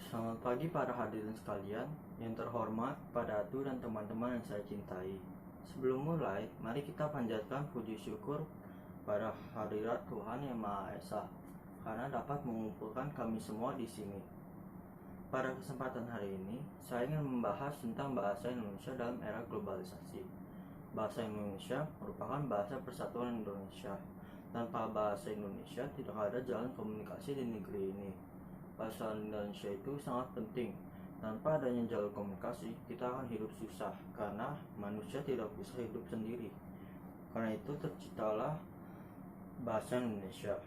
Selamat pagi para hadirin sekalian, yang terhormat Pak Datu dan teman-teman yang saya cintai. Sebelum mulai, mari kita panjatkan puji syukur pada hadirat Tuhan Yang Maha Esa karena dapat mengumpulkan kami semua di sini. Pada kesempatan hari ini, saya ingin membahas tentang bahasa Indonesia dalam era globalisasi. Bahasa Indonesia merupakan bahasa persatuan Indonesia. Tanpa bahasa Indonesia, tidak ada jalan komunikasi di negeri ini. Bahasa Indonesia itu sangat penting. Tanpa adanya jalur komunikasi, kita akan hidup susah karena manusia tidak bisa hidup sendiri. Karena itu terciptalah bahasa Indonesia.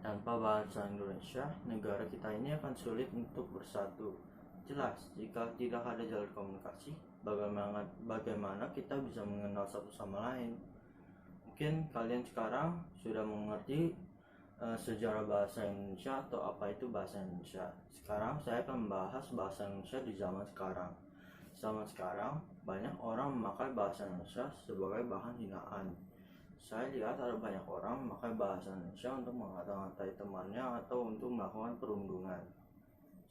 Tanpa bahasa Indonesia, negara kita ini akan sulit untuk bersatu. Jelas, jika tidak ada jalur komunikasi, bagaimana kita bisa mengenal satu sama lain? Mungkin kalian sekarang sudah mengerti sejarah bahasa Indonesia atau apa itu bahasa Indonesia. Sekarang saya akan membahas bahasa Indonesia di zaman sekarang. Zaman sekarang banyak orang memakai bahasa Indonesia sebagai bahan hinaan. Saya lihat ada banyak orang memakai bahasa Indonesia untuk mengata-ngatai temannya atau untuk melakukan perundungan.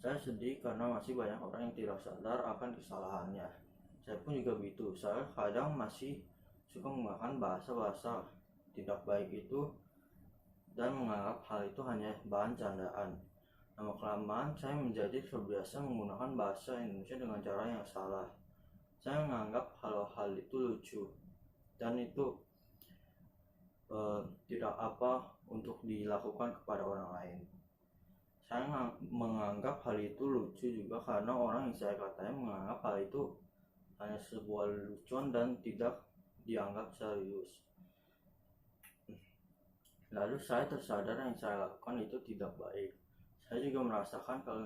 Saya sedih karena masih banyak orang yang tidak sadar akan kesalahannya. Saya pun juga begitu. Saya kadang masih suka menggunakan bahasa-bahasa tidak baik itu dan menganggap hal itu hanya bahan candaan. Lama-kelamaan saya menjadi terbiasa menggunakan bahasa Indonesia dengan cara yang salah. Saya menganggap hal-hal itu lucu dan itu tidak apa untuk dilakukan kepada orang lain. Saya menganggap hal itu lucu juga karena orang yang saya katai menganggap hal itu hanya sebuah lucuan dan tidak dianggap serius. Lalu saya tersadar yang saya lakukan itu tidak baik. Saya juga merasakan kalau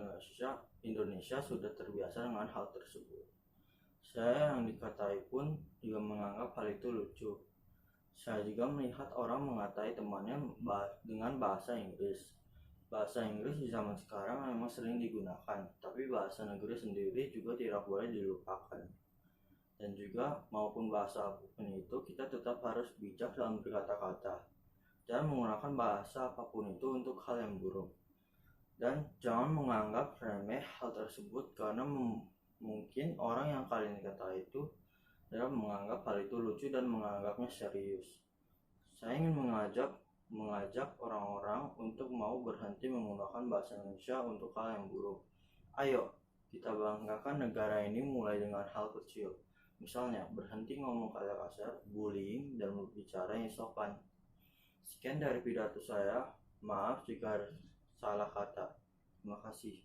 Indonesia sudah terbiasa dengan hal tersebut. Saya yang dikatai pun juga menganggap hal itu lucu. Saya juga melihat orang mengatai temannya dengan bahasa Inggris. Bahasa Inggris di zaman sekarang memang sering digunakan, tapi bahasa negeri sendiri juga tidak boleh dilupakan. Dan juga maupun bahasa apapun itu, kita tetap harus bijak dalam berkata-kata. Jangan menggunakan bahasa apapun itu untuk hal yang buruk. Dan jangan menganggap remeh hal tersebut karena mungkin orang yang kalian kata itu adalah menganggap hal itu lucu dan menganggapnya serius. Saya ingin mengajak orang-orang untuk mau berhenti menggunakan bahasa Indonesia untuk hal yang buruk. Ayo, kita banggakan negara ini mulai dengan hal kecil. Misalnya, berhenti ngomong kata kasar, bullying, dan berbicara yang sopan. Sekian dari pidato saya. Maaf jika salah kata. Terima kasih.